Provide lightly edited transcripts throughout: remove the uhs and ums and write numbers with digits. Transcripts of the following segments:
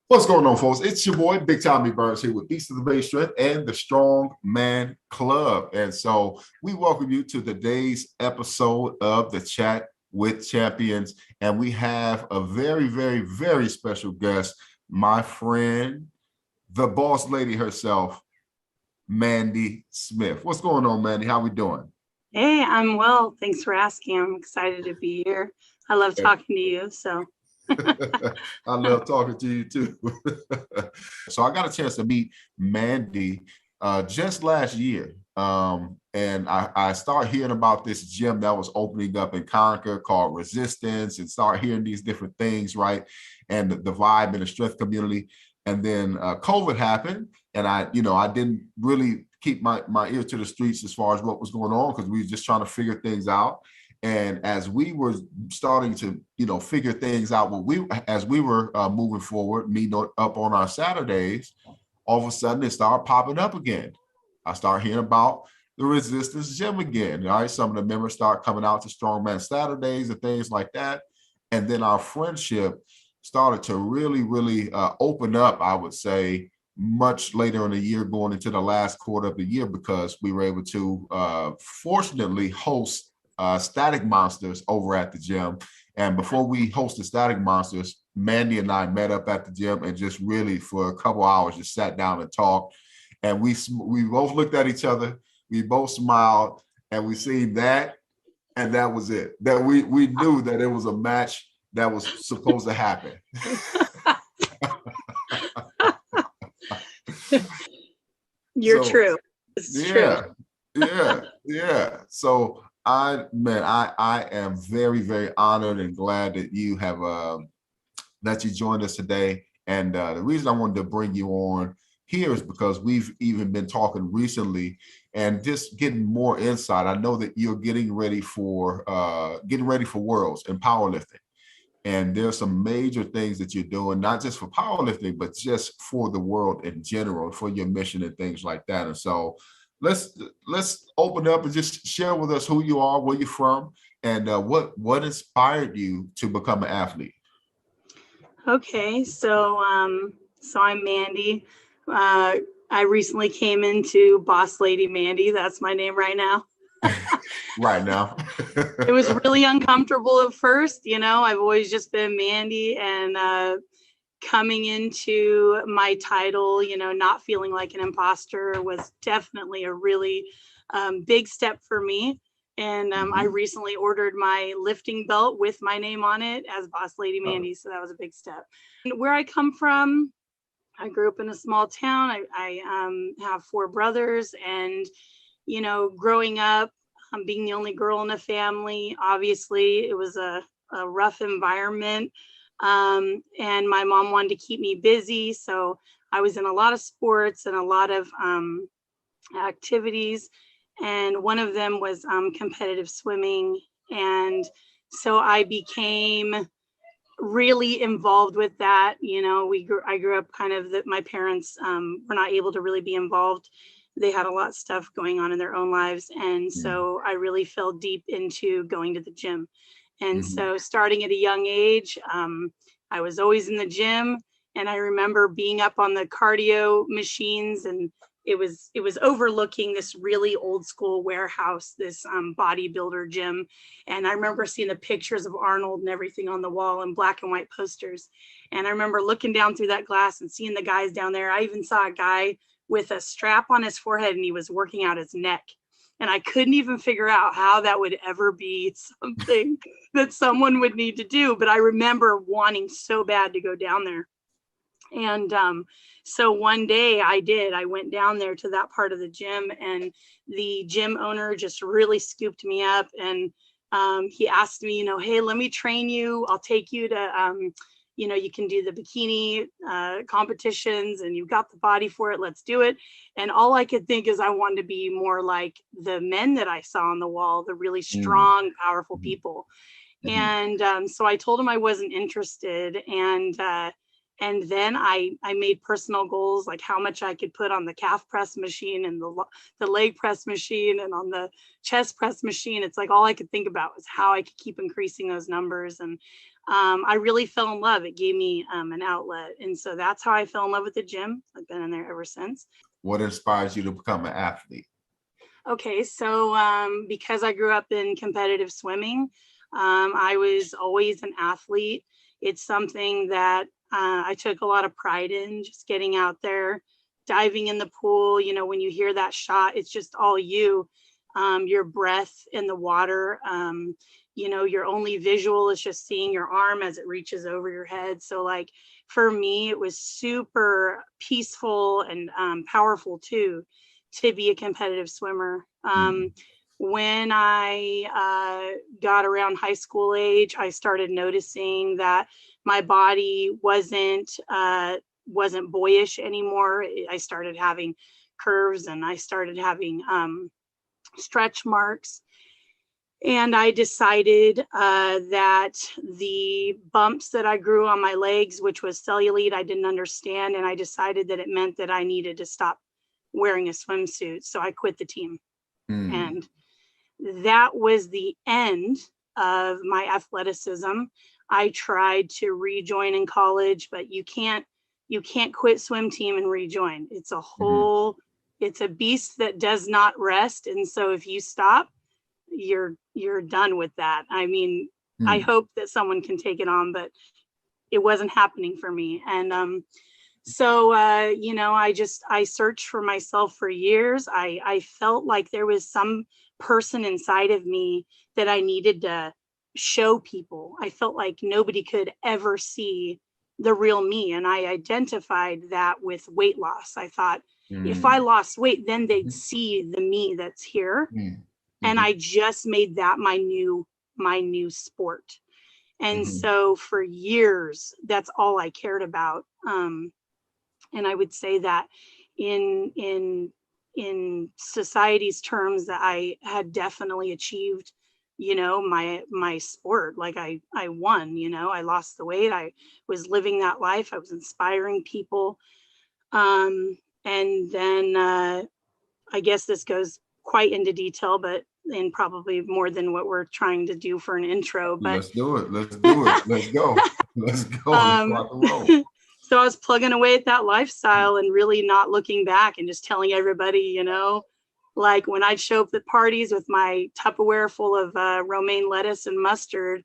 What's going on, folks? It's your boy, Big Tommy Burns, here with Beast of the Bay Strength and the Strongman Club. And so we welcome you to today's episode of the Chat with Champions. And we have a very, very, very special guest, my friend, the boss lady herself, Mandy Smith. What's going on, Mandy? How we doing? Hey, I'm well. Thanks for asking. I'm excited to be here. I love talking to you. So I love talking to you too. So I got a chance to meet Mandy just last year. And I started hearing about this gym that was opening up in Concord called Resistance, and start hearing these different things, right? And the vibe in the strength community. And then COVID happened, and I didn't really keep my ear to the streets as far as what was going on, because we were just trying to figure things out. And as we were starting to, figure things out, as we were moving forward, meeting up on our Saturdays, all of a sudden it started popping up again. I started hearing about the Resistance Gym again. Right? Some of the members start coming out to Strongman Saturdays and things like that. And then our friendship started to really, really open up, I would say, much later in the year, going into the last quarter of the year, because we were able to fortunately host Static Monsters over at the gym. And before we hosted Static Monsters, Mandy and I met up at the gym and just really for a couple hours just sat down and talked. And we both looked at each other, we both smiled, and we seen that, and that was it. That we knew that it was a match that was supposed to happen. You're true. It's true. Yeah. So I am very, very honored and glad that you have that you joined us today. And the reason I wanted to bring you on here is because we've even been talking recently and just getting more insight. I know that you're getting ready for Worlds in powerlifting. And there's some major things that you're doing, not just for powerlifting, but just for the world in general, for your mission and things like that. And so let's open up and just share with us who you are, where you're from, and what inspired you to become an athlete. Okay, so I'm Mandy. I recently came into Boss Lady Mandy. That's my name right now. Right now. It was really uncomfortable at first. I've always just been Mandy, and coming into my title, not feeling like an imposter was definitely a really big step for me. And I recently ordered my lifting belt with my name on it as Boss Lady Mandy. So that was a big step. And where I come from, I grew up in a small town. I have 4 brothers, and, growing up, being the only girl in the family, obviously it was a rough environment. And my mom wanted to keep me busy. So I was in a lot of sports and a lot of activities. And one of them was competitive swimming. And so I became really involved with that. I grew up kind of that my parents were not able to really be involved. They had a lot of stuff going on in their own lives. And so I really fell deep into going to the gym. And so starting at a young age, I was always in the gym, and I remember being up on the cardio machines, and it was overlooking this really old school warehouse, this bodybuilder gym. And I remember seeing the pictures of Arnold and everything on the wall and black and white posters. And I remember looking down through that glass and seeing the guys down there. I even saw a guy with a strap on his forehead, and he was working out his neck. And I couldn't even figure out how that would ever be something that someone would need to do. But I remember wanting so bad to go down there. And so one day I went down there to that part of the gym, and the gym owner just really scooped me up. And he asked me, hey, let me train you. I'll take you to, you can do the bikini competitions, and you've got the body for it. Let's do it. And all I could think is I wanted to be more like the men that I saw on the wall, the really strong, powerful people. And so I told him I wasn't interested. And then I made personal goals, like how much I could put on the calf press machine and the leg press machine and on the chest press machine. It's like all I could think about was how I could keep increasing those numbers. And I really fell in love. It gave me an outlet. And so that's how I fell in love with the gym. I've been in there ever since. What inspires you to become an athlete? Okay, so because I grew up in competitive swimming, I was always an athlete. It's something that I took a lot of pride in, just getting out there, diving in the pool. You know, when you hear that shot, it's just all you, your breath in the water. You know, your only visual is just seeing your arm as it reaches over your head. So like for me, it was super peaceful and powerful too, to be a competitive swimmer. When I got around high school age, I started noticing that my body wasn't boyish anymore. I started having curves and I started having stretch marks. And I decided that the bumps that I grew on my legs, which was cellulite, I didn't understand. And I decided that it meant that I needed to stop wearing a swimsuit. So I quit the team. And that was the end of my athleticism. I tried to rejoin in college, but you can't quit swim team and rejoin. It's a whole, it's a beast that does not rest. And so if you stop, you're done with that. I mean, I hope that someone can take it on, but it wasn't happening for me. And so you know, I searched for myself for years. I felt like there was some person inside of me that I needed to show people. I felt like nobody could ever see the real me. And I identified that with weight loss. I thought if I lost weight, then they'd see the me that's here. And I just made that my new sport. And so for years, that's all I cared about. And I would say that in society's terms, that I had definitely achieved, you know, my sport. Like I won, you know, I lost the weight. I was living that life. I was inspiring people. And then I guess this goes quite into detail, but and probably more than what we're trying to do for an intro. But let's do it. Let's do it. Let's go. Let's go. Let's rock and roll. So I was plugging away at that lifestyle and really not looking back and just telling everybody, you know, like when I'd show up at parties with my Tupperware full of romaine lettuce and mustard,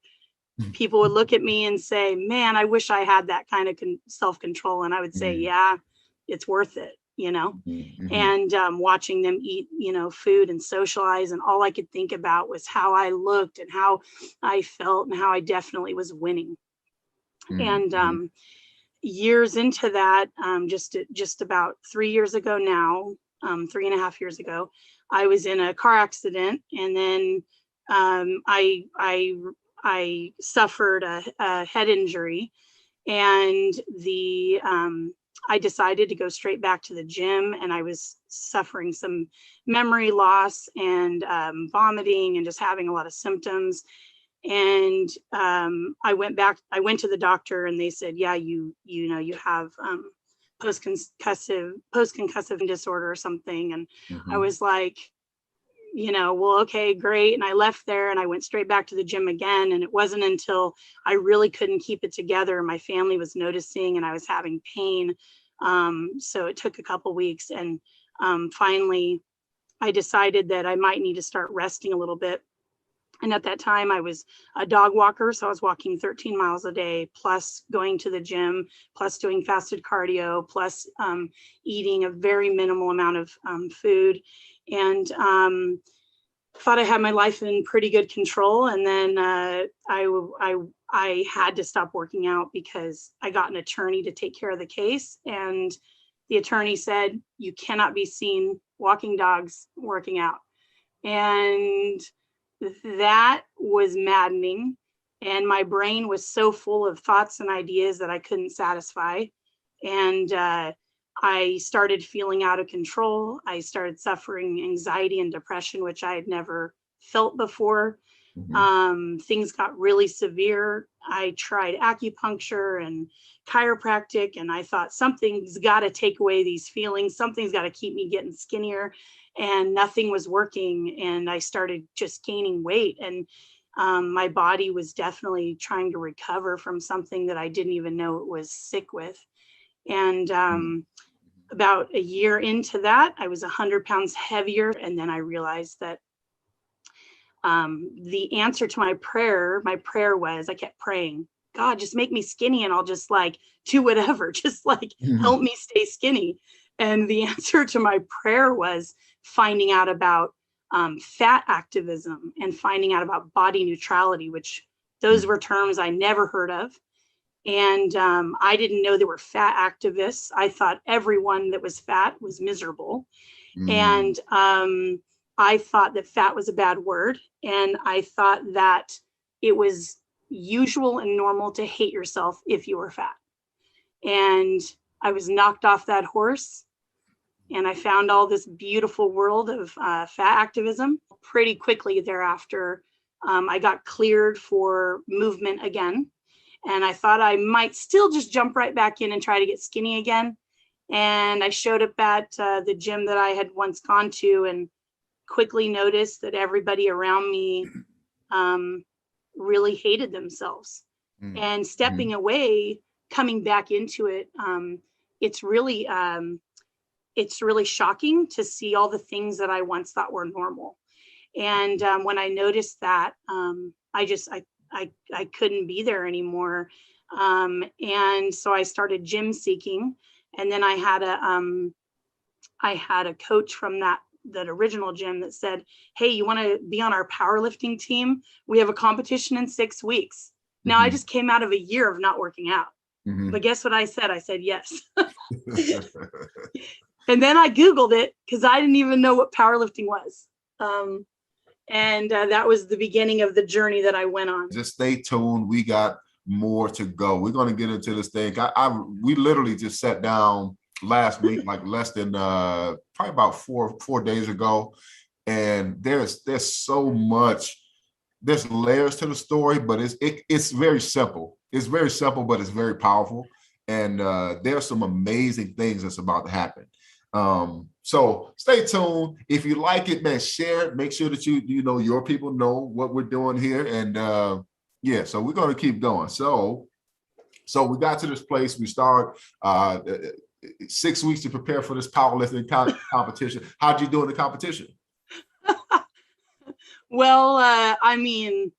people would look at me and say, man, I wish I had that kind of self-control. And I would say, yeah, it's worth it, you know. And watching them eat, you know, food and socialize, and all I could think about was how I looked and how I felt and how I definitely was winning. And years into that, just about 3 years ago now, 3.5 years ago, I was in a car accident, and then I suffered a head injury, and I decided to go straight back to the gym, and I was suffering some memory loss and vomiting and just having a lot of symptoms. And I went to the doctor, and they said, yeah, you know, you have post-concussive disorder or something. And I was like, you know, well, okay, great. And I left there and I went straight back to the gym again. And it wasn't until I really couldn't keep it together, my family was noticing and I was having pain. So it took a couple weeks, and finally I decided that I might need to start resting a little bit. And at that time I was a dog walker. So I was walking 13 miles a day, plus going to the gym, plus doing fasted cardio, plus eating a very minimal amount of food. And thought I had my life in pretty good control. And then I had to stop working out because I got an attorney to take care of the case. And the attorney said, you cannot be seen walking dogs, working out. And that was maddening. And my brain was so full of thoughts and ideas that I couldn't satisfy. And I started feeling out of control. I started suffering anxiety and depression, which I had never felt before. Things got really severe. I tried acupuncture and chiropractic, and I thought something's got to take away these feelings. Something's got to keep me getting skinnier, and nothing was working. And I started just gaining weight. And my body was definitely trying to recover from something that I didn't even know it was sick with. And about a year into that, I was 100 pounds heavier. And then I realized that the answer to my prayer was, I kept praying, God, just make me skinny and I'll just like do whatever, just like help me stay skinny. And the answer to my prayer was finding out about fat activism and finding out about body neutrality, which those were terms I never heard of. And I didn't know there were fat activists. I thought everyone that was fat was miserable. And I thought that fat was a bad word. And I thought that it was usual and normal to hate yourself if you were fat. And I was knocked off that horse. And I found all this beautiful world of fat activism. Pretty quickly thereafter, I got cleared for movement again. And I thought I might still just jump right back in and try to get skinny again. And I showed up at the gym that I had once gone to and quickly noticed that everybody around me really hated themselves. And stepping away, coming back into it, it's really shocking to see all the things that I once thought were normal. And when I noticed that, I couldn't be there anymore. And so I started gym seeking. And then I had a coach from that original gym that said, hey, you want to be on our powerlifting team? We have a competition in 6 weeks. Now I just came out of a year of not working out. But guess what I said? I said yes. And then I Googled it because I didn't even know what powerlifting was. And that was the beginning of the journey that I went on. Just stay tuned. We got more to go. We're going to get into this thing. We literally just sat down last week, like less than probably about four days ago. And there's so much, there's layers to the story, but it's very simple. It's very simple, but it's very powerful. And there's some amazing things that's about to happen. So stay tuned. If you like it, man, share it. Make sure that you know your people know what we're doing here. And yeah, so we're going to keep going. So we got to this place. We start 6 weeks to prepare for this powerlifting competition. How'd you do in the competition? Well, I mean,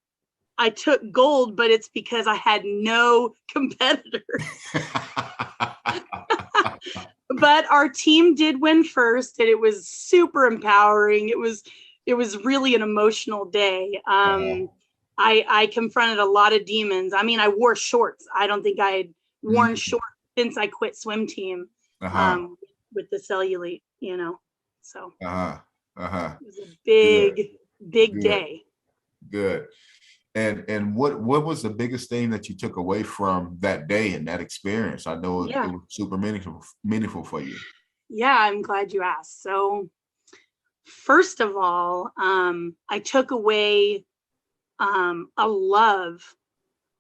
I took gold, but it's because I had no competitors. But our team did win first, and it was super empowering. It was really an emotional day. I confronted a lot of demons. I mean, I wore shorts. I don't think I had worn shorts since I quit swim team with the cellulite, you know. So it was a big day. Good. And what was the biggest thing that you took away from that day and that experience? I know it was super meaningful for you. Yeah, I'm glad you asked. So first of all, I took away a love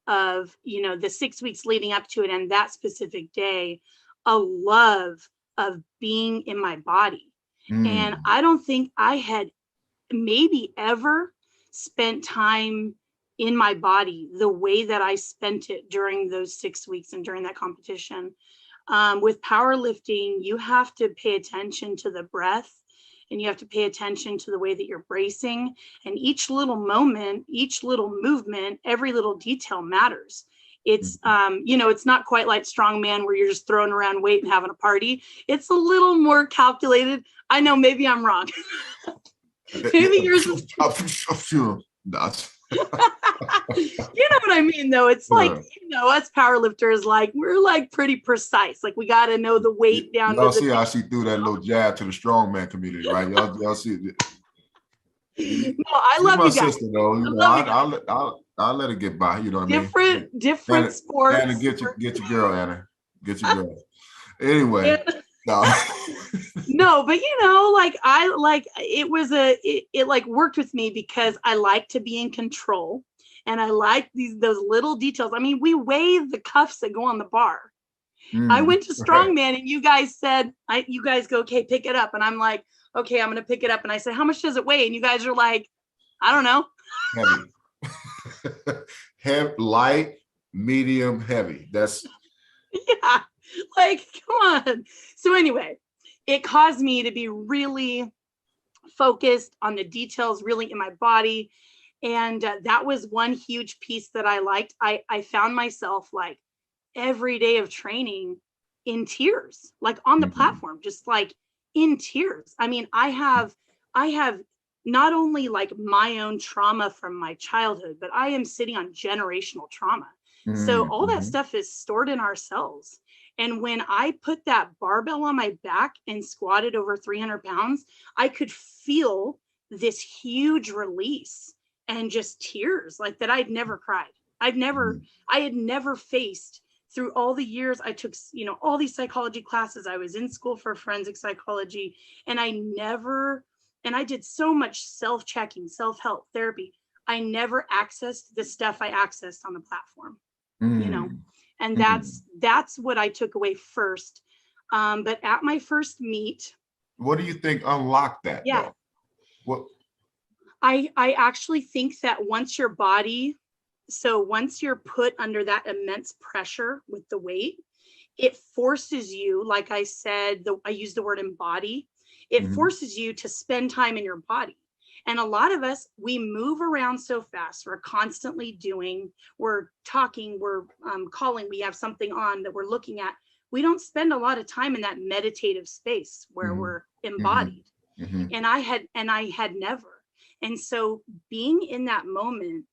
of, you know, the 6 weeks leading up to it and that specific day, a love of being in my body. And I don't think I had maybe ever spent time in my body the way that I spent it during those 6 weeks and during that competition. With powerlifting, you have to pay attention to the breath, and you have to pay attention to the way that you're bracing. And each little moment, each little movement, every little detail matters. It's, you know, it's not quite like Strongman where you're just throwing around weight and having a party. It's a little more calculated. I know, maybe I'm wrong. Maybe yours is you know what I mean, though. It's like, you know, us powerlifters, like, we're like pretty precise. Like, we got to know the weight down. Y'all see how she threw that little jab to the strongman community, right? Y'all see it. No, I love you guys. Sister, though. You know, I'll let it get by. You know what I mean? Different sports. Anna, get your girl, Anna. Get your girl. Anyway. No, but you know, like it like worked with me because I like to be in control and I like those little details. I mean, we wave the cuffs that go on the bar. I went to Strongman and you guys said, you guys go, okay, pick it up. And I'm like, okay, I'm going to pick it up. And I said, how much does it weigh? And you guys are like, I don't know. Light, medium, heavy. That's Yeah, like, come on. So anyway, it caused me to be really focused on the details really in my body. And that was one huge piece that I liked. I found myself like every day of training in tears, like on the platform, just like in tears. I mean, I have not only like my own trauma from my childhood, but I am sitting on generational trauma. So all that stuff is stored in our cells. And when I put that barbell on my back and squatted over 300 pounds, I could feel this huge release and just tears like that. I'd never cried. I had never faced through all the years I took, all these psychology classes. I was in school for forensic psychology, and I did so much self-checking, self-help therapy. I never accessed the stuff I accessed on the platform, and that's what I took away first. But at my first meet. What do you think unlocked that? Yeah. Though? What? I actually think that once you're put under that immense pressure with the weight, it forces you, like I said, I use the word embody. It forces you to spend time in your body. And a lot of us, we move around so fast. We're constantly doing, we're talking, we're calling, we have something on that we're looking at. We don't spend a lot of time in that meditative space where we're embodied. And I had never. And so being in that moment,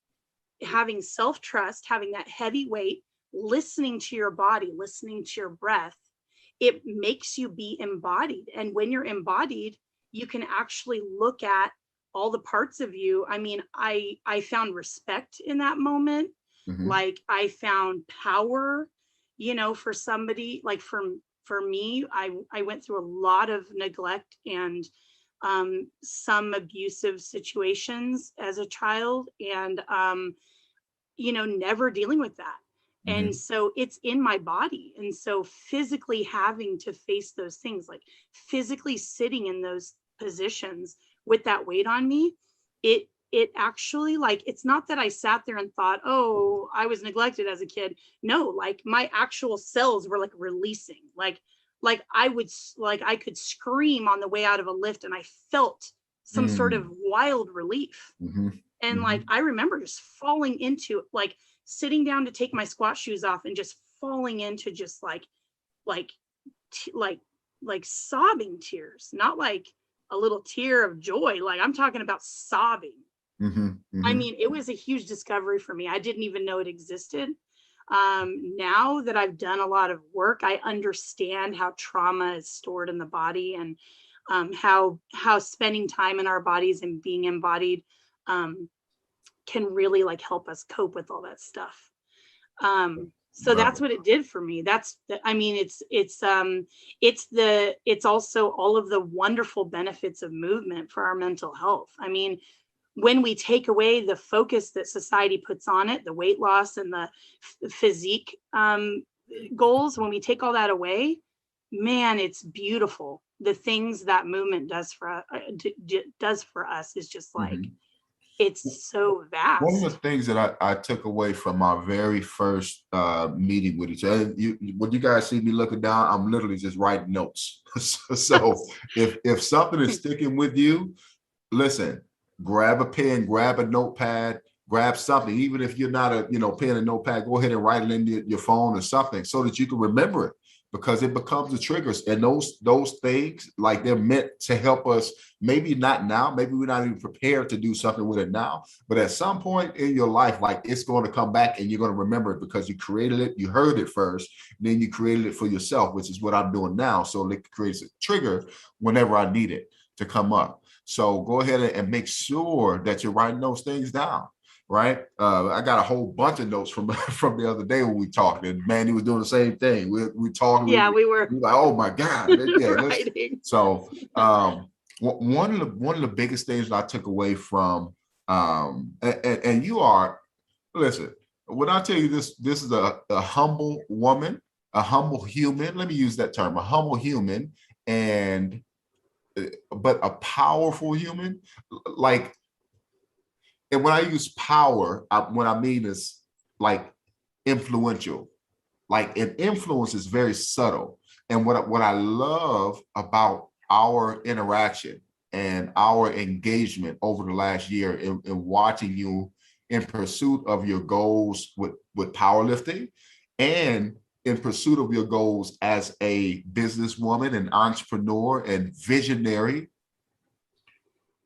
having self-trust, having that heavy weight, listening to your body, listening to your breath, it makes you be embodied. And when you're embodied, you can actually look at all the parts of you. I mean, I found respect in that moment. Like I found power, for somebody like for me, I went through a lot of neglect and some abusive situations as a child, and never dealing with that. And so it's in my body. And so physically having to face those things, like physically sitting in those positions with that weight on me, it actually, like, it's not that I sat there and thought, oh, I was neglected as a kid. No, like my actual cells were like releasing, like I could scream on the way out of a lift, and I felt some sort of wild relief. And like, I remember just falling into, like, sitting down to take my squat shoes off and just falling into just like sobbing tears, not like a little tear of joy. Like I'm talking about sobbing. I mean, it was a huge discovery for me. I didn't even know it existed. Now that I've done a lot of work, I understand how trauma is stored in the body, and how spending time in our bodies and being embodied can really like help us cope with all that stuff. So that's what it did for me. I mean, it's also all of the wonderful benefits of movement for our mental health. I mean, when we take away the focus that society puts on it, the weight loss and the physique goals, when we take all that away, man, it's beautiful. The things that movement does for us is just like, it's so vast. One of the things that I took away from my very first meeting with each other, when you guys see me looking down, I'm literally just writing notes. So if something is sticking with you, listen, grab a pen, grab a notepad, grab something. Even if you're not a pen and notepad, go ahead and write it in your phone or something so that you can remember it, because it becomes the triggers. And those things, like, they're meant to help us. Maybe not now, maybe we're not even prepared to do something with it now, but at some point in your life, like, it's going to come back and you're going to remember it because you created it, you heard it first, then you created it for yourself, which is what I'm doing now. So it creates a trigger whenever I need it to come up. So go ahead and make sure that you're writing those things down. Right. I got a whole bunch of notes from the other day when we talked, and Mandy was doing the same thing. We talked. Yeah, we were like, oh my God. Yeah. So one of the biggest things I took away from and you are, listen, when I tell you this is a humble woman, a humble human. Let me use that term, a humble human, but a powerful human. Like, and when I use power, what I mean is like influential. Like an influence is very subtle. And what I love about our interaction and our engagement over the last year in watching you in pursuit of your goals with powerlifting and in pursuit of your goals as a businesswoman and entrepreneur and visionary,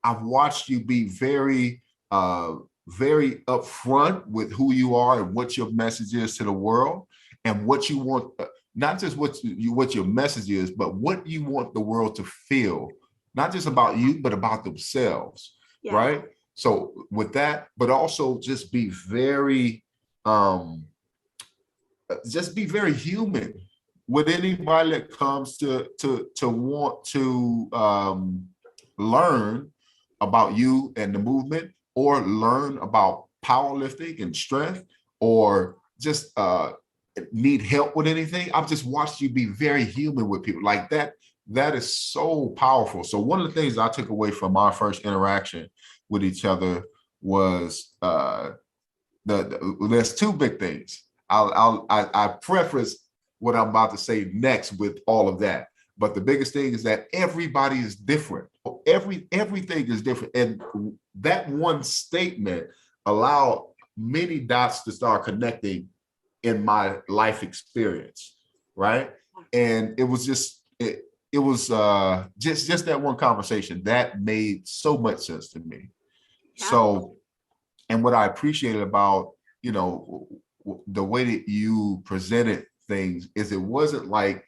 I've watched you be very, very upfront with who you are and what your message is to the world and what you want, not just what your message is, but what you want the world to feel, not just about you, but about themselves, right? So with that, but also just be very human with anybody that comes to want to learn about you and the movement, or learn about powerlifting and strength, or just need help with anything. I've just watched you be very human with people like that. That is so powerful. So one of the things I took away from our first interaction with each other was there's two big things. I preface what I'm about to say next with all of that. But the biggest thing is that everybody is different. Everything is different. And that one statement allowed many dots to start connecting in my life experience, right? And it was just that one conversation that made so much sense to me. Yeah. So, and what I appreciated about, the way that you presented things is it wasn't like,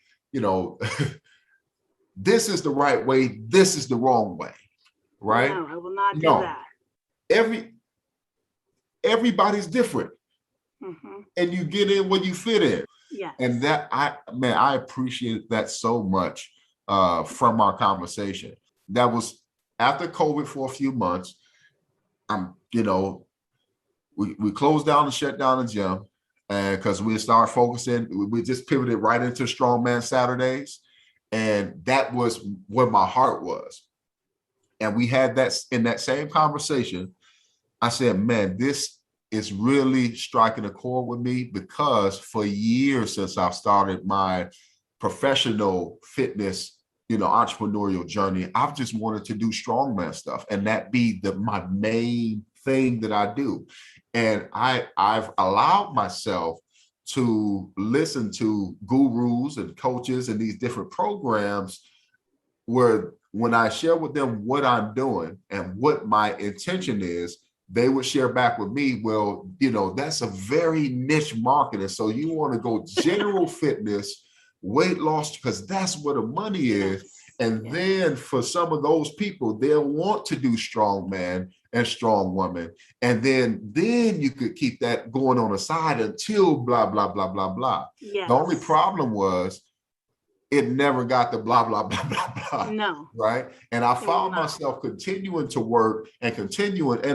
this is the right way, this is the wrong way, right? No, I will not do that. Everybody's different. Mm-hmm. And you get in when you fit in. Yeah. And that I appreciate that so much from our conversation. That was after COVID for a few months. We closed down and shut down the gym, and because we started focusing, we just pivoted right into Strongman Saturdays. And that was where my heart was. And we had that in that same conversation. I said, man, this is really striking a chord with me, because for years since I've started my professional fitness, entrepreneurial journey, I've just wanted to do strongman stuff, and that be my main thing that I do. And I've allowed myself to listen to gurus and coaches and these different programs where when I share with them what I'm doing and what my intention is, they would share back with me, well, that's a very niche market. And so you want to go general fitness, weight loss, because that's where the money is. And then for some of those people, they'll want to do strongman and strong woman. And then you could keep that going on the side until blah, blah, blah, blah, blah. Yes. The only problem was it never got the blah, blah, blah, blah, blah. No. Right. And I found myself continuing to work and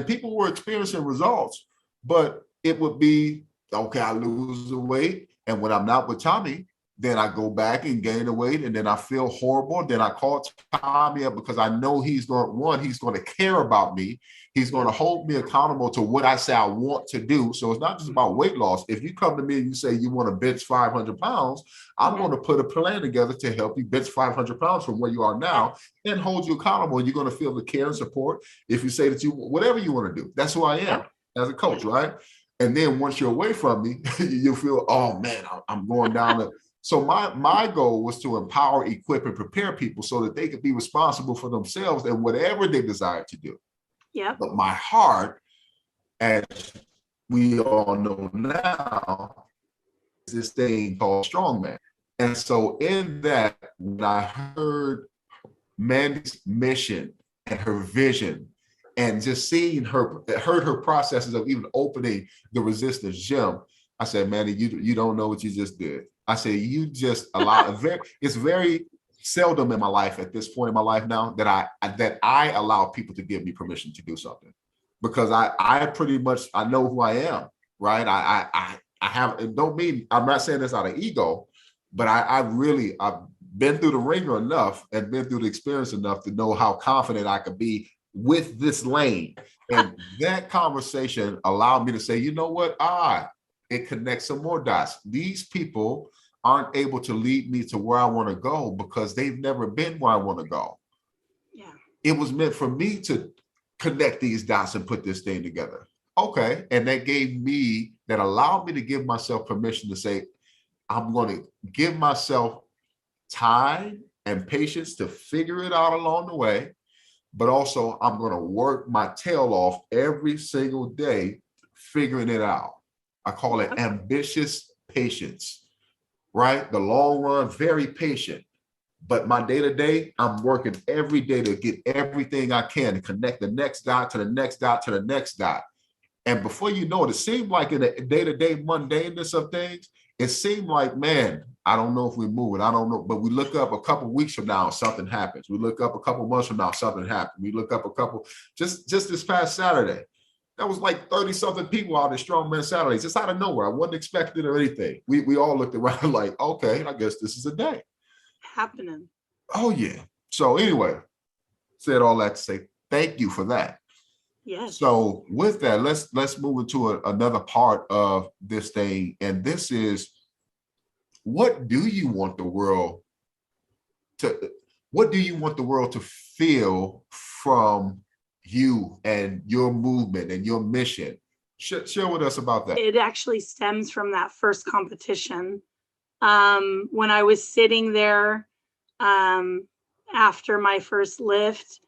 people were experiencing results, but it would be, okay, I lose the weight. And when I'm not with Tommy, then I go back and gain the weight, and then I feel horrible. Then I call Tommy up because I know he's going to care about me. He's going to hold me accountable to what I say I want to do. So it's not just about weight loss. If you come to me and you say you want to bench 500 pounds, I'm going to put a plan together to help you bench 500 pounds from where you are now and hold you accountable. And you're going to feel the care and support if you say that whatever you want to do. That's who I am as a coach, right? And then once you're away from me, you feel, oh man, I'm going down. So my goal was to empower, equip, and prepare people so that they could be responsible for themselves and whatever they desire to do. Yeah. But my heart, as we all know now, is this thing called Strongman. And so in that, when I heard Mandy's mission and her vision, and just heard her processes of even opening the Resistance Gym, I said, Mandy, you don't know what you just did. I said, you just allow it's very seldom in my life at this point in my life now that I allow people to give me permission to do something, because I pretty much, I know who I am, right? I have, it don't mean, I'm not saying this out of ego, but I've been through the ringer enough and been through the experience enough to know how confident I could be with this lane. And that conversation allowed me to say, you know what? It connects some more dots. These people aren't able to lead me to where I want to go because they've never been where I want to go. Yeah. It was meant for me to connect these dots and put this thing together. Okay. And that allowed me to give myself permission to say, I'm going to give myself time and patience to figure it out along the way. But also I'm going to work my tail off every single day, figuring it out. I call it ambitious patience, right? The long run, very patient. But my day-to-day, I'm working every day to get everything I can to connect the next dot to the next dot to the next dot. And before you know it, it seemed like in the day-to-day mundaneness of things, it seemed like, man, I don't know if we're moving. I don't know. But we look up a couple of weeks from now, something happens. We look up a couple of months from now, something happened. We look up just this past Saturday, that was like 30-something people out at Strongman Saturdays, just out of nowhere. I wasn't expecting it or anything. We all looked around like, okay, I guess this is a day. Happening. Oh, yeah. So anyway, said all that to say thank you for that. Yes. So with that, let's move into another part of this thing. And this is, what do you want the world to feel from you and your movement and your mission? Share with us about that. It actually stems from that first competition. When I was sitting there after my first lift,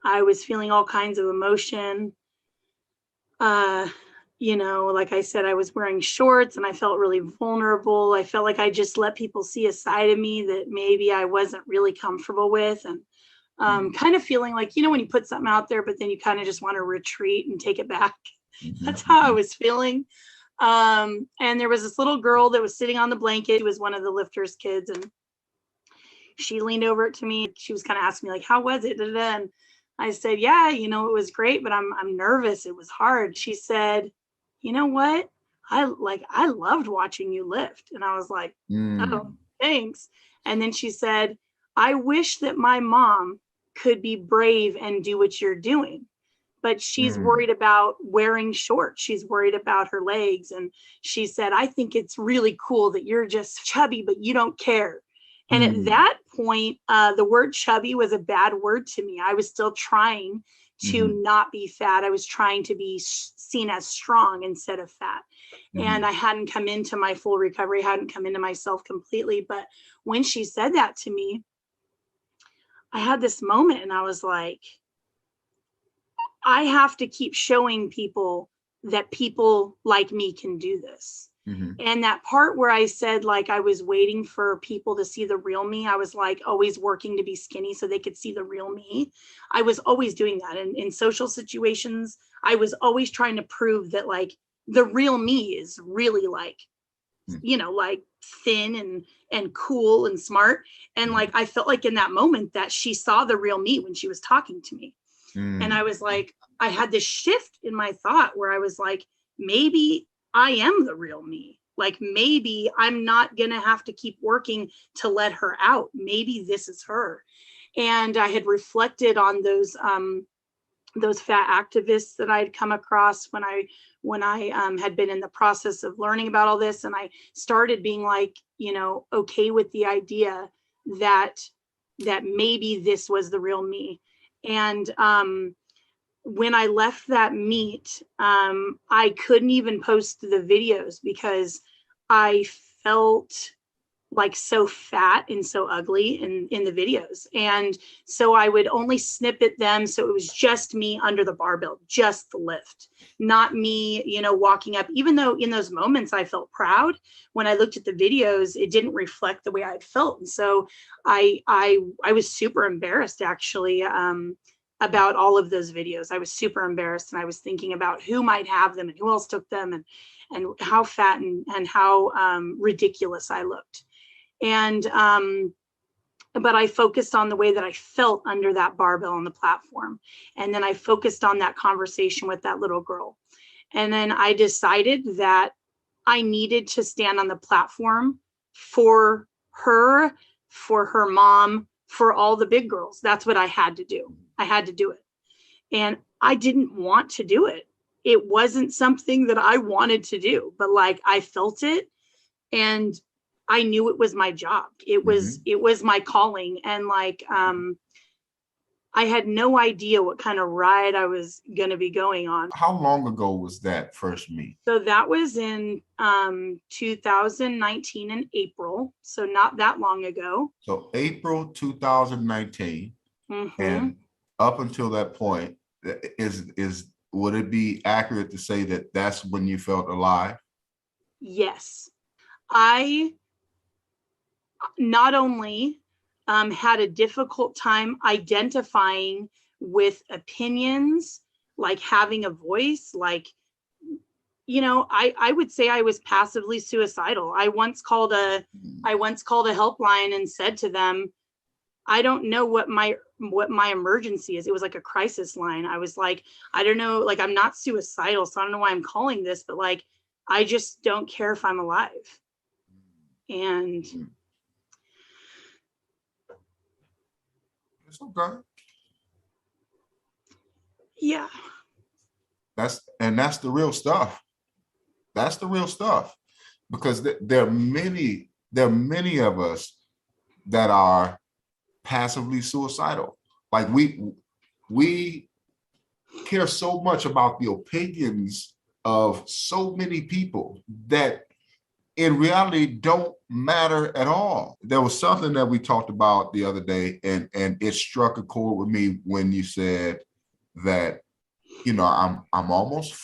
I was feeling all kinds of emotion. Like I said, I was wearing shorts and I felt really vulnerable. I felt like I just let people see a side of me that maybe I wasn't really comfortable with. And kind of feeling like, when you put something out there, but then you kind of just want to retreat and take it back. That's how I was feeling. And there was this little girl that was sitting on the blanket. She was one of the lifters' kids. And she leaned over to me. She was kind of asking me, like, how was it? And I said, yeah, it was great, but I'm nervous. It was hard. She said, you know what? I loved watching you lift. And I was like, oh, thanks. And then she said, I wish that my mom could be brave and do what you're doing, but she's worried about wearing shorts. She's worried about her legs. And she said, I think it's really cool that you're just chubby, but you don't care. And at that point, the word chubby was a bad word to me. I was still trying to not be fat. I was trying to be seen as strong instead of fat. And I hadn't come into my full recovery, hadn't come into myself completely. But when she said that to me, I had this moment and I was like, I have to keep showing people that people like me can do this. And that part where I said, like, I was waiting for people to see the real me, I was like always working to be skinny so they could see the real me. I was always doing that. And in social situations, I was always trying to prove that, like, the real me is really like, like thin and cool and smart. And like, I felt like in that moment that she saw the real me when she was talking to me. And I was like, I had this shift in my thought where I was like, maybe I am the real me. Like, maybe I'm not going to have to keep working to let her out. Maybe this is her. And I had reflected on those fat activists that I'd come across when I had been in the process of learning about all this. And I started being like, okay with the idea that maybe this was the real me. And when I left that meet, I couldn't even post the videos because I felt like so fat and so ugly in the videos. And so I would only snippet them. So it was just me under the barbell, just the lift, not me, walking up, even though in those moments I felt proud. When I looked at the videos, it didn't reflect the way I had felt. And so I was super embarrassed, actually, about all of those videos. I was super embarrassed, and I was thinking about who might have them and who else took them, and how fat and how ridiculous I looked. And but I focused on the way that I felt under that barbell on the platform. And then I focused on that conversation with that little girl. And then I decided that I needed to stand on the platform for her mom, for all the big girls. That's what I had to do. I had to do it. And I didn't want to do it. It wasn't something that I wanted to do, but like I felt it and I knew it was my job. It was my calling. And like I had no idea what kind of ride I was going to be going on. How long ago was that first meet? So that was in 2019 in April. So not that long ago. So April 2019. And up until that point, would it be accurate to say that that's when you felt alive? Yes. I not only had a difficult time identifying with opinions, like having a voice, like, you know, I would say I was passively suicidal. I once called a helpline and said to them, I don't know what my emergency is. It was like a crisis line. I was like, I don't know, like I'm not suicidal, so I don't know why I'm calling this, but like I just don't care if I'm alive. And it's okay. Yeah. That's the real stuff. That's the real stuff. Because there are many of us that are passively suicidal. Like we care so much about the opinions of so many people that in reality don't matter at all. There was something that we talked about the other day, and it struck a chord with me when you said that, you know, I'm almost,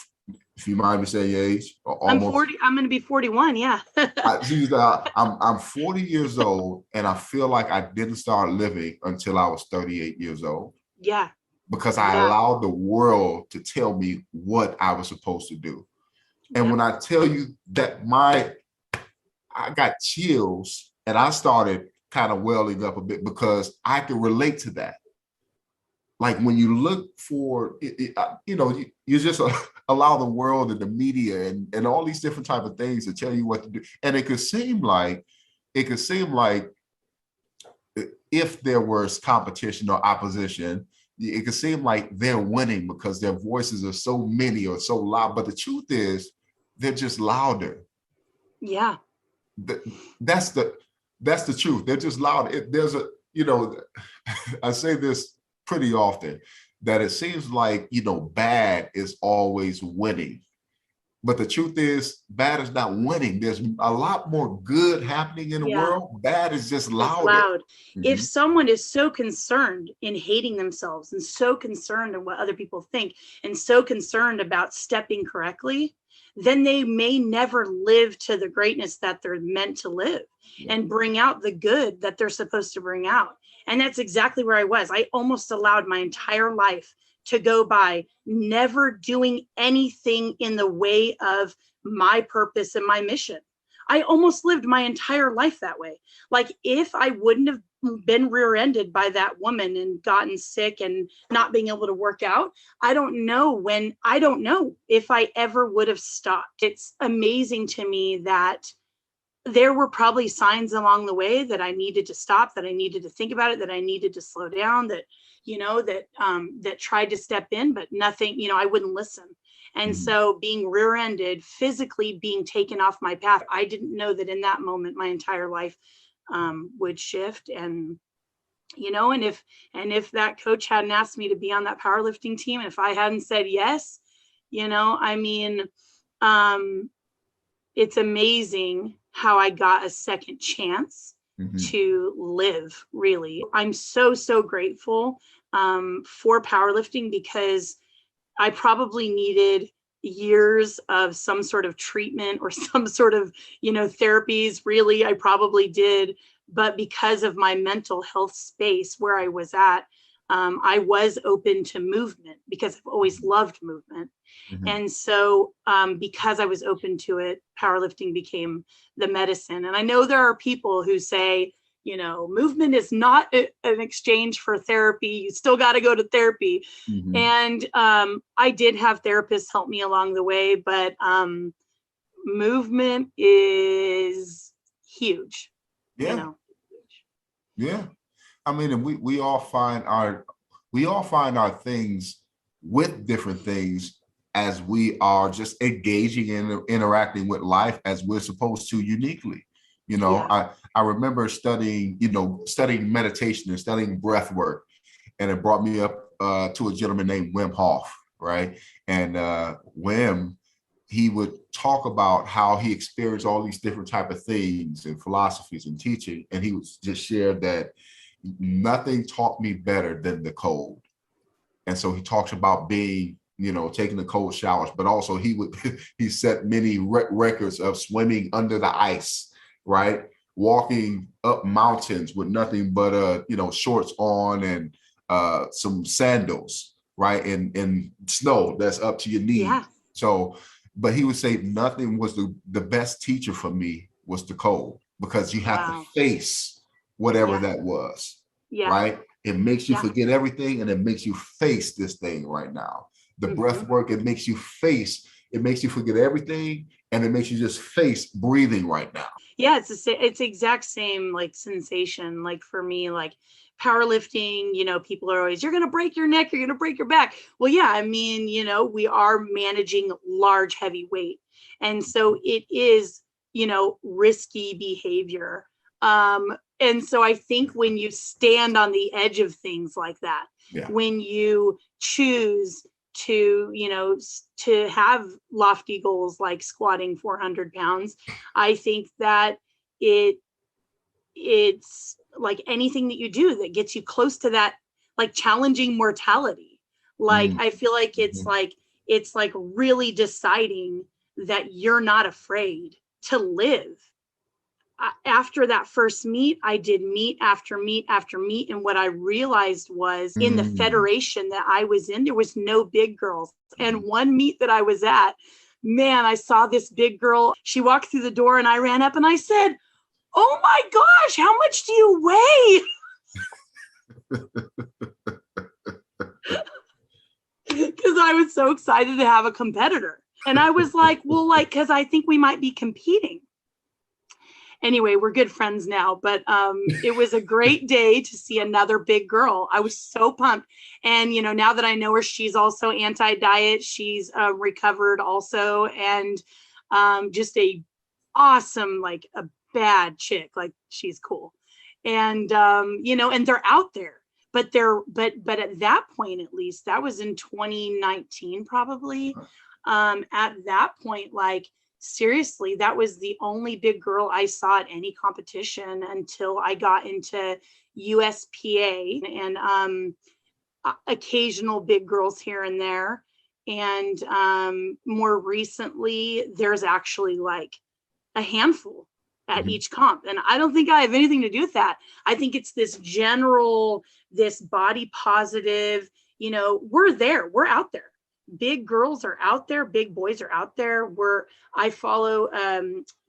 if you mind me saying your age, almost. I'm 40. I'm going to be 41. Yeah. I'm 40 years old, and I feel like I didn't start living until I was 38 years old. Yeah. Because I allowed the world to tell me what I was supposed to do. And when I tell you that I got chills and I started kind of welling up a bit because I can relate to that. Like when you look for, you know, you just allow the world and the media and all these different type of things to tell you what to do. And it could seem like if there was competition or opposition, it could seem like they're winning because their voices are so many or so loud. But the truth is, they're just louder. Yeah. That's the truth. They're just louder. There's a, you know, I say this pretty often, that it seems like, you know, bad is always winning. But the truth is, bad is not winning. There's a lot more good happening in the world. Bad is just louder. Loud. If someone is so concerned in hating themselves and so concerned in what other people think and so concerned about stepping correctly, then they may never live to the greatness that they're meant to live and bring out the good that they're supposed to bring out. And that's exactly where I was. I almost allowed my entire life to go by never doing anything in the way of my purpose and my mission. I almost lived my entire life that way. Like if I wouldn't have been rear-ended by that woman and gotten sick and not being able to work out, I don't know if I ever would have stopped. It's amazing to me that there were probably signs along the way that I needed to stop, that I needed to think about it, that I needed to slow down, that, you know, that tried to step in, but nothing, you know, I wouldn't listen. And so being rear-ended, physically being taken off my path, I didn't know that in that moment, my entire life would shift. And, you know, and if that coach hadn't asked me to be on that powerlifting team, and if I hadn't said yes, you know, I mean, it's amazing how I got a second chance to live, really. I'm so grateful for powerlifting, because I probably needed years of some sort of treatment or some sort of, you know, therapies. Really, I probably did. But because of my mental health space where I was at, I was open to movement because I've always loved movement. And so because I was open to it, powerlifting became the medicine. And I know there are people who say, you know, movement is not an exchange for therapy. You still got to go to therapy. And I did have therapists help me along the way, but movement is huge. Yeah. You know? Yeah. I mean, and we all find our things with different things as we are just engaging and interacting with life as we're supposed to uniquely. You know, I remember studying meditation and studying breath work, and it brought me up to a gentleman named Wim Hof, right? And Wim, he would talk about how he experienced all these different type of things and philosophies and teaching, and he would just share that nothing taught me better than the cold. And so he talks about being, taking the cold showers, but also he set many records of swimming under the ice, right? Walking up mountains with nothing but shorts on and some sandals, right? And snow that's up to your knees. Yeah. So, but he would say nothing was the best teacher for me was the cold, because you have to face whatever that was, right? It makes you forget everything, and it makes you face this thing right now. The breath work, it makes you forget everything, and it makes you just face breathing right now. Yeah, it's exact same like sensation. Like for me, like powerlifting, people are always, you're going to break your neck, you're going to break your back. Well, yeah, I mean, we are managing large, heavy weight. And so it is, risky behavior. And so I think when you stand on the edge of things like that, when you choose to, to have lofty goals like squatting 400 pounds, I think that it's like anything that you do that gets you close to that, like challenging mortality. Like, I feel like it's like really deciding that you're not afraid to live. After that first meet, I did meet after meet after meet. And what I realized was in the federation that I was in, there was no big girls. And one meet that I was at, man, I saw this big girl. She walked through the door and I ran up and I said, "Oh my gosh, how much do you weigh?" Because I was so excited to have a competitor. And I was like, well, because I think we might be competing. Anyway, we're good friends now, but it was a great day to see another big girl. I was so pumped. And, now that I know her, she's also anti-diet. She's recovered also. And just a awesome, like a bad chick, like she's cool. And, and they're out there, but at that point, at least that was in 2019, probably. At that point, like, seriously, that was the only big girl I saw at any competition until I got into USPA and occasional big girls here and there. And more recently, there's actually like a handful at each comp. And I don't think I have anything to do with that. I think it's this body positive, we're there, we're out there. Big girls are out there, big boys are out there. I follow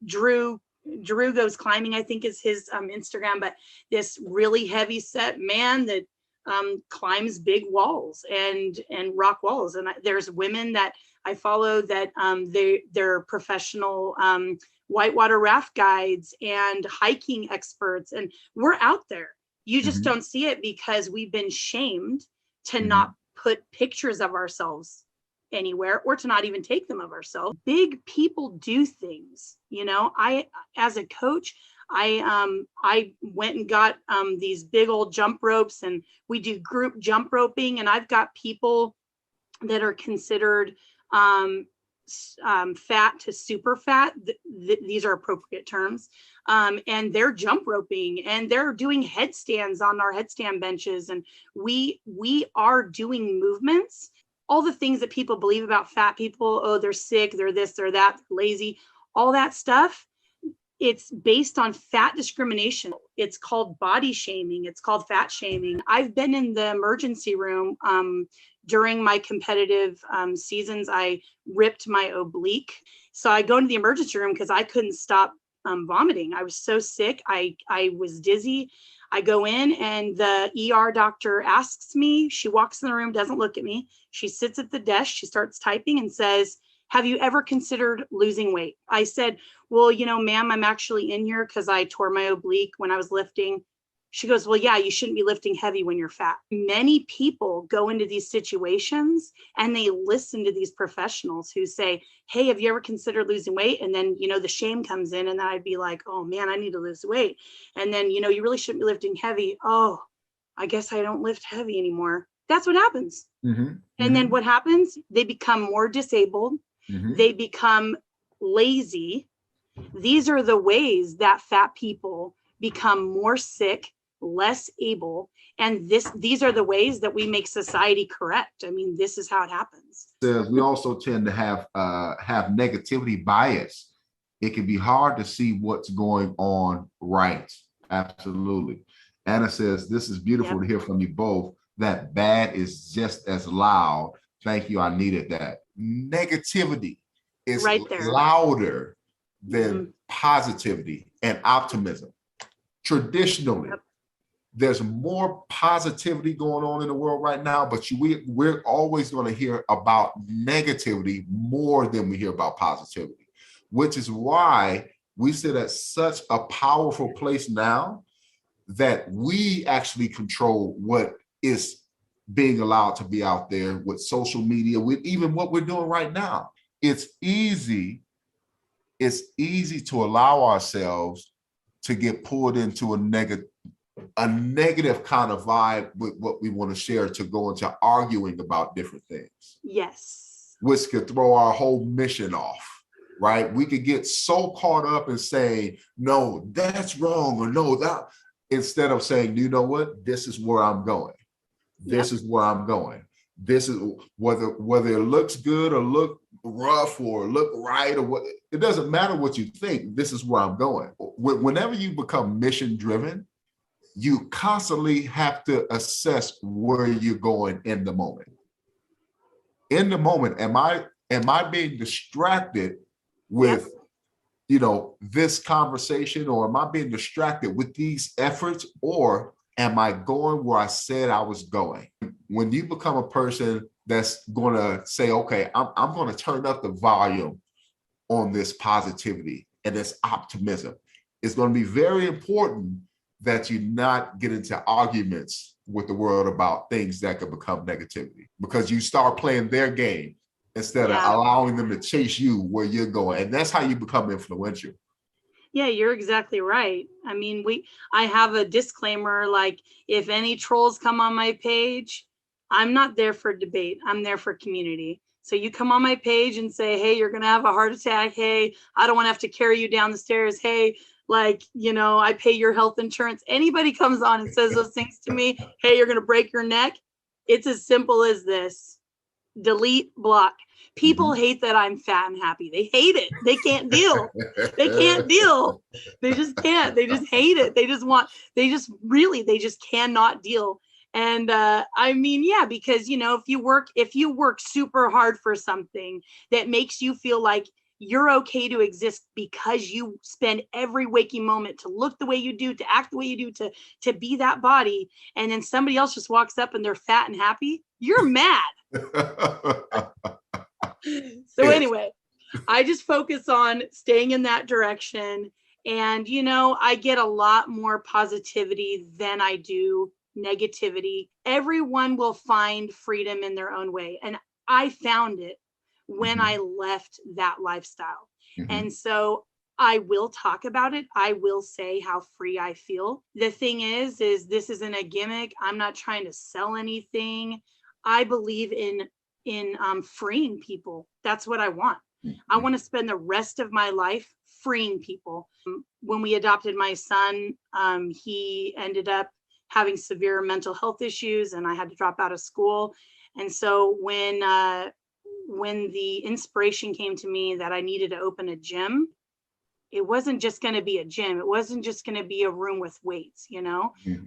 Drew Goes Climbing, I think is his Instagram, but this really heavy set man that climbs big walls and rock walls. And there's women that I follow that they're professional whitewater raft guides and hiking experts, and we're out there. You just don't see it because we've been shamed to not put pictures of ourselves anywhere, or to not even take them of ourselves. Big people do things, I, as a coach, I went and got these big old jump ropes, and we do group jump roping, and I've got people that are considered fat to super fat. These are appropriate terms. And they're jump roping and they're doing headstands on our headstand benches. And we are doing movements, all the things that people believe about fat people. Oh, they're sick, they're this, they're that, they're lazy, all that stuff. It's based on fat discrimination. It's called body shaming. It's called fat shaming. I've been in the emergency room during my competitive seasons. I ripped my oblique. So I go into the emergency room because I couldn't stop vomiting. I was so sick. I was dizzy. I go in and the ER doctor asks me, she walks in the room, doesn't look at me. She sits at the desk. She starts typing and says, "Have you ever considered losing weight?" I said, "Well, ma'am, I'm actually in here because I tore my oblique when I was lifting." She goes, well, yeah, you shouldn't be lifting heavy when you're fat. Many people go into these situations and they listen to these professionals who say, hey, have you ever considered losing weight? And then, the shame comes in, and then I'd be like, oh man, I need to lose weight. And then, you really shouldn't be lifting heavy. Oh, I guess I don't lift heavy anymore. That's what happens. And then what happens? They become more disabled. They become lazy. These are the ways that fat people become more sick, less able, and these are the ways that we make society correct. I mean, this is how it happens. We also tend to have negativity bias. It can be hard to see what's going on right. Absolutely. Anna says, this is beautiful to hear from you both. That bad is just as loud. Thank you. I needed that. Negativity is right there, louder than positivity and optimism. Traditionally, there's more positivity going on in the world right now, but we're always going to hear about negativity more than we hear about positivity, which is why we sit at such a powerful place now that we actually control what is being allowed to be out there with social media, with even what we're doing right now. It's easy to allow ourselves to get pulled into a negative kind of vibe with what we want to share, to go into arguing about different things. Yes. Which could throw our whole mission off, right? We could get so caught up in saying, no, that's wrong, or no, that, instead of saying, you know what, this is where I'm going. This is where I'm going. This is whether it looks good or look rough or look right or what, it doesn't matter what you think. This is where I'm going. Whenever you become mission driven, you constantly have to assess where you're going in the moment. In the moment, am I being distracted with this conversation, or am I being distracted with these efforts, or am I going where I said I was going? When you become a person that's going to say, okay, I'm going to turn up the volume on this positivity and this optimism, it's going to be very important that you not get into arguments with the world about things that could become negativity, because you start playing their game instead of allowing them to chase you where you're going. And that's how you become influential. Yeah, you're exactly right. I mean, I have a disclaimer, like, if any trolls come on my page, I'm not there for debate. I'm there for community. So you come on my page and say, hey, you're going to have a heart attack. Hey, I don't want to have to carry you down the stairs. Hey, I pay your health insurance. Anybody comes on and says those things to me, hey, you're going to break your neck. It's as simple as this. Delete, block. People hate that I'm fat and happy. They hate it. They can't deal. They can't deal. They just can't. They just hate it. They just cannot deal. And I mean, yeah, because, if you work super hard for something that makes you feel like you're okay to exist because you spend every waking moment to look the way you do, to act the way you do, to be that body, and then somebody else just walks up and they're fat and happy, you're mad. So anyway, I just focus on staying in that direction. And, I get a lot more positivity than I do negativity. Everyone will find freedom in their own way. And I found it when I left that lifestyle. And so I will talk about it. I will say how free I feel. The thing is this isn't a gimmick. I'm not trying to sell anything. I believe in freeing people. That's what I want. I want to spend the rest of my life freeing people. When we adopted my son, he ended up having severe mental health issues, and I had to drop out of school. And so when the inspiration came to me that I needed to open a gym, it wasn't just going to be a gym. It wasn't just going to be a room with weights,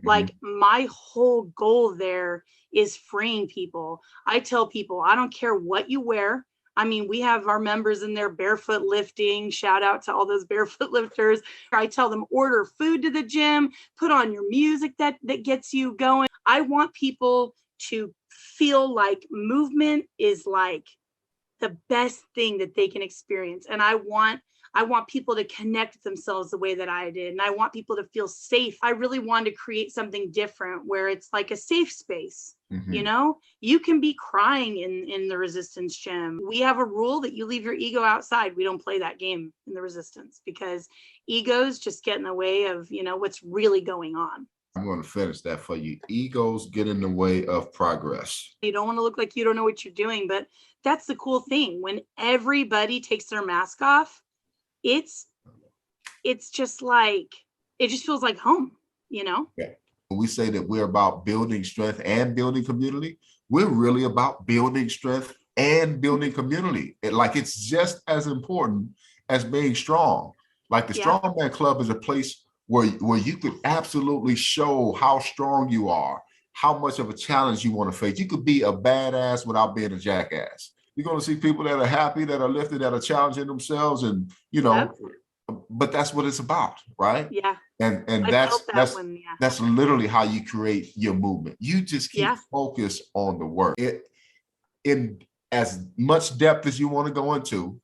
like my whole goal there is freeing people. I tell people, I don't care what you wear. I mean, we have our members in there barefoot lifting. Shout out to all those barefoot lifters. I tell them, order food to the gym, put on your music that gets you going. I want people to feel like movement is like the best thing that they can experience. And I want I want people to connect with themselves the way that I did. And I want people to feel safe. I really wanted to create something different where it's like a safe space. You know, you can be crying in the resistance gym. We have a rule that you leave your ego outside. We don't play that game in the resistance because egos just get in the way of, you know, what's really going on. I'm going to finish that for you. Egos get in the way of progress. You don't want to look like you don't know what you're doing, but that's the cool thing. When everybody takes their mask off, it's just like, it just feels like home, you know? Yeah. When we say that we're about building strength and building community, we're really about building strength and building community. It's just as important as being strong. Like the Strongman Club is a place where you could absolutely show how strong you are, how much of a challenge you want to face. You could be a badass without being a jackass. You're going to see people that are happy, that are lifted, that are challenging themselves, and you know, but that's what it's about, right? Yeah. And that's literally how you create your movement. You just keep focused on the work. In as much depth as you want to go into,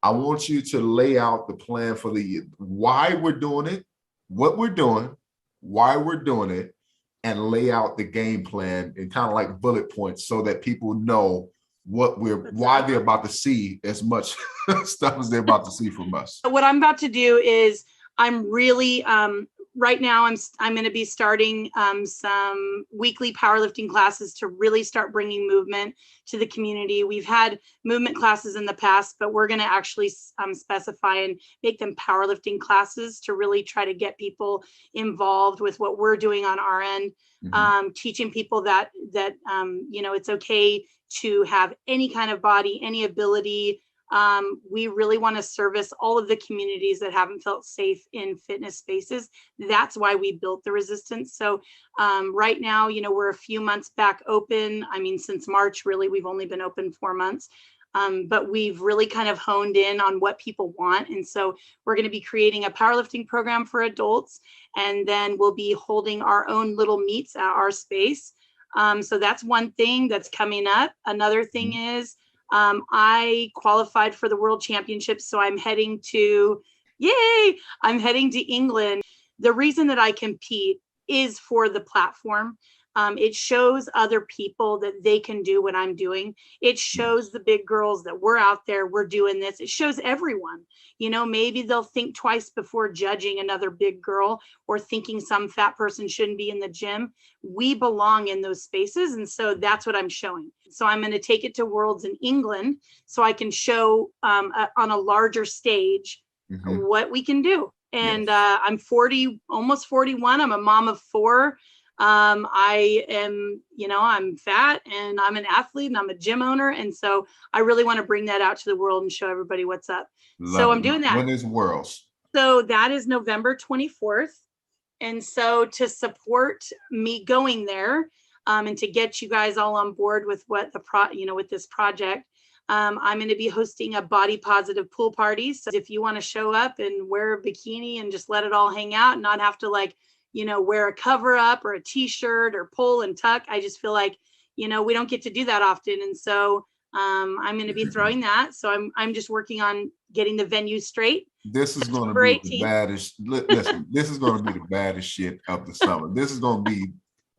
I want you to lay out the plan for the why we're doing it, what we're doing, why we're doing it, and lay out the game plan in kind of like bullet points so that people know why they're about to see as much stuff as they're about to see from us. What I'm about to do is I'm really right now I'm going to be starting some weekly powerlifting classes to really start bringing movement to the community. We've had movement classes in the past, but we're going to actually specify and make them powerlifting classes to really try to get people involved with what we're doing on our end, teaching people that you know, it's okay to have any kind of body, any ability. We really want to service all of the communities that haven't felt safe in fitness spaces. That's why we built the resistance. So right now, you know, we're a few months back open. I mean, since March, really, we've only been open 4 months. But we've really kind of honed in on what people want. And so we're going to be creating a powerlifting program for adults. And then we'll be holding our own little meets at our space. So that's one thing that's coming up. Another thing is, I qualified for the World Championships, so I'm heading to England. The reason that I compete is for the platform. It shows other people that they can do what I'm doing. It shows the big girls that we're out there, we're doing this. It shows everyone, you know, maybe they'll think twice before judging another big girl or thinking some fat person shouldn't be in the gym. We belong in those spaces. And so that's what I'm showing. So I'm going to take it to Worlds in England so I can show on a larger stage what we can do. And I'm 40, almost 41. I'm a mom of 4. I am, you know, I'm fat and I'm an athlete and I'm a gym owner. And so I really want to bring that out to the world and show everybody what's up. So I'm doing that. When is Worlds? So that is November 24th. And so to support me going there, and to get you guys all on board with what with this project, I'm going to be hosting a body positive pool party. So if you want to show up and wear a bikini and just let it all hang out and not have to wear a cover up or a t-shirt or pull and tuck. I just feel like, we don't get to do that often. And so I'm going to be throwing that. So I'm just working on getting the venue straight. This is going to be the baddest. Listen, this is going to be the baddest shit of the summer. This is going to be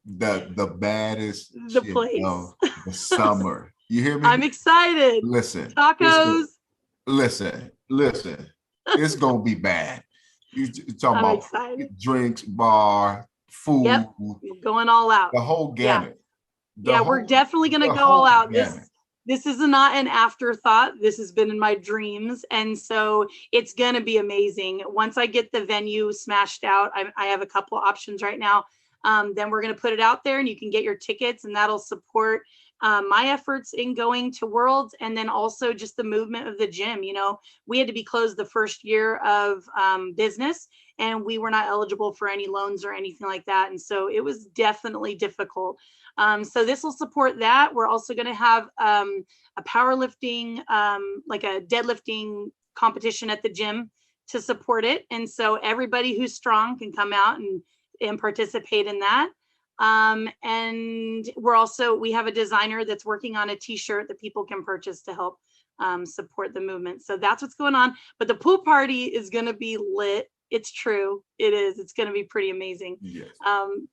the baddest shit of the summer. You hear me? I'm excited. Listen. Tacos. Listen. It's going to be bad. You're talking about excited. Drinks, bar, food. Yep. We're going all out. The whole gamut. We're definitely going to go all out. This is not an afterthought. This has been in my dreams. And so it's going to be amazing. Once I get the venue smashed out, I have a couple options right now. Then we're going to put it out there and you can get your tickets, and that'll support my efforts in going to Worlds, and then also just the movement of the gym. We had to be closed the first year of business, and we were not eligible for any loans or anything like that. And so it was definitely difficult. So this will support that. We're also going to have a powerlifting, like a deadlifting competition at the gym to support it. And so everybody who's strong can come out and participate in that. And we have a designer that's working on a t-shirt that people can purchase to help support the movement. So that's what's going on. But the pool party is going to be lit. It's true. It is. It's going to be pretty amazing. Yes.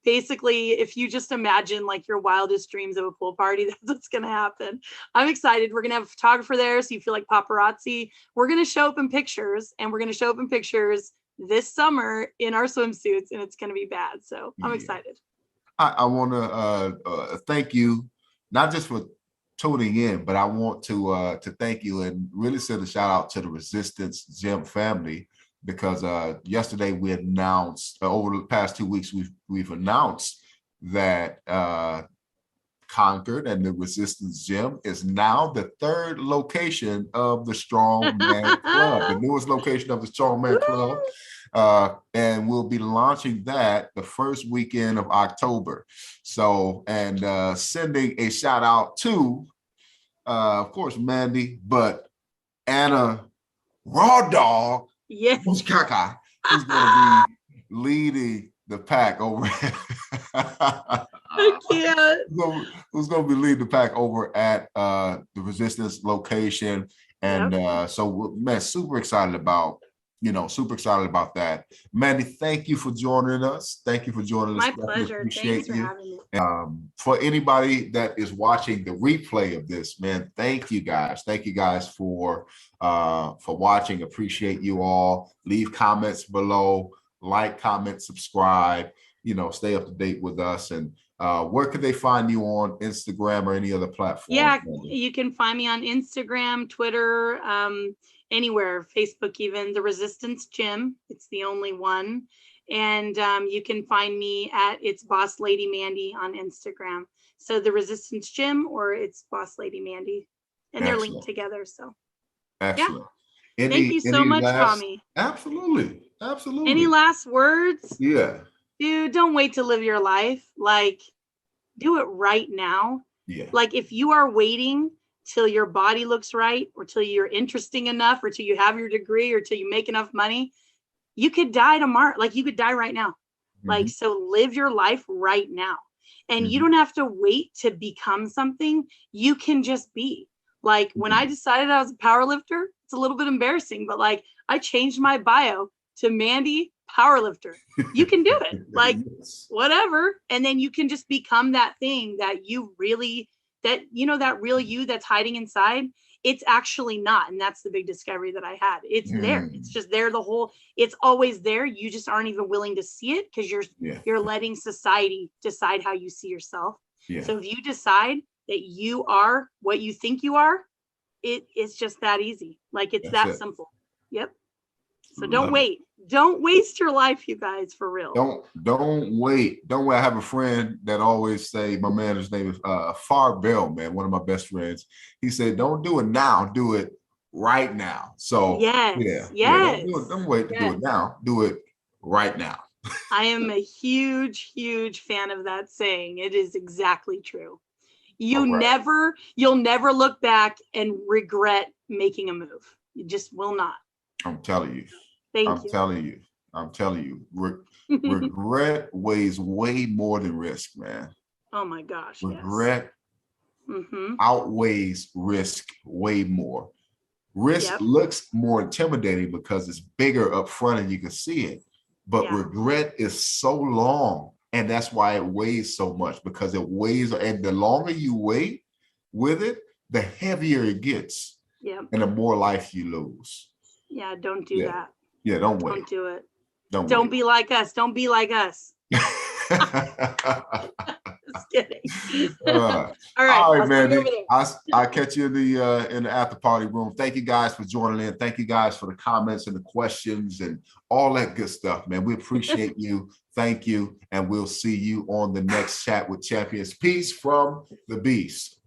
Basically, if you just imagine like your wildest dreams of a pool party, that's what's going to happen. I'm excited. We're going to have a photographer there, so you feel like paparazzi. We're going to show up in pictures, and we're going to show up in pictures this summer in our swimsuits, and it's going to be bad. So I'm excited. I want to thank you, not just for tuning in, but I want to thank you and really send a shout out to the Resistance Gym family, because yesterday we announced, over the past 2 weeks, we've announced that Concord and the Resistance Gym is now the 3rd location of the Strongman Club, the newest location of the Strongman Club. And we'll be launching that the first weekend of October. So, and sending a shout out to, of course, Mandy, but Anna Raw Dog, yes, who's going to be leading the pack over. I can't. Who's going to be leading the pack over at the Resistance location. And so, man, super excited about that. Mandy, thank you for joining us. Thank you for joining us. My pleasure. Appreciate Thanks for you. having me. For anybody that is watching the replay of this, man, thank you guys. Thank you guys for watching. Appreciate you all. Leave comments below, like, comment, subscribe, stay up to date with us. And where could they find you on Instagram or any other platform? Yeah, you can find me on Instagram, Twitter, anywhere, Facebook, even the Resistance Gym. It's the only one. And you can find me at It's Boss Lady Mandy on Instagram. So the Resistance Gym or It's Boss Lady Mandy, and they're linked together. So excellent. Yeah. Thank you so much, Tommy. Absolutely. Any last words? Yeah. Dude, don't wait to live your life. Like, do it right now. Yeah. Like, if you are waiting till your body looks right, or till you're interesting enough, or till you have your degree, or till you make enough money, you could die tomorrow. Like, you could die right now. Like, so live your life right now. And you don't have to wait to become something. You can just be. Like, when I decided I was a power lifter, it's a little bit embarrassing, but like, I changed my bio to Mandy power lifter. You can do it. Like, whatever. And then you can just become that thing that you really, that real you that's hiding inside. It's actually not. And that's the big discovery that I had. It's there. It's just there. It's always there. You just aren't even willing to see it because you're letting society decide how you see yourself. Yeah. So if you decide that you are what you think you are, it's just that easy. Like, it's that simple. Yep. So don't wait. Don't waste your life, you guys, for real. Don't wait. I have a friend that always say, my man, his name is Far Bell, man, one of my best friends. He said, don't do it now, do it right now. So yes. Don't wait to do it now. Do it right now. I am a huge, huge fan of that saying. It is exactly true. You'll never look back and regret making a move. You just will not. I'm telling you. I'm telling you. Regret weighs way more than risk, man. Oh my gosh. Regret outweighs risk way more. Risk looks more intimidating because it's bigger up front and you can see it. But regret is so long. And that's why it weighs so much, because it weighs, and the longer you wait with it, the heavier it gets. Yeah. And the more life you lose. Yeah, don't do that. Yeah, don't wait. Don't do it. Don't be like us. Don't be like us. Just kidding. All right, Mandy. I'll catch you in the after party room. Thank you guys for joining in. Thank you guys for the comments and the questions and all that good stuff, man. We appreciate you. Thank you. And we'll see you on the next Chat with Champions. Peace from the Beast.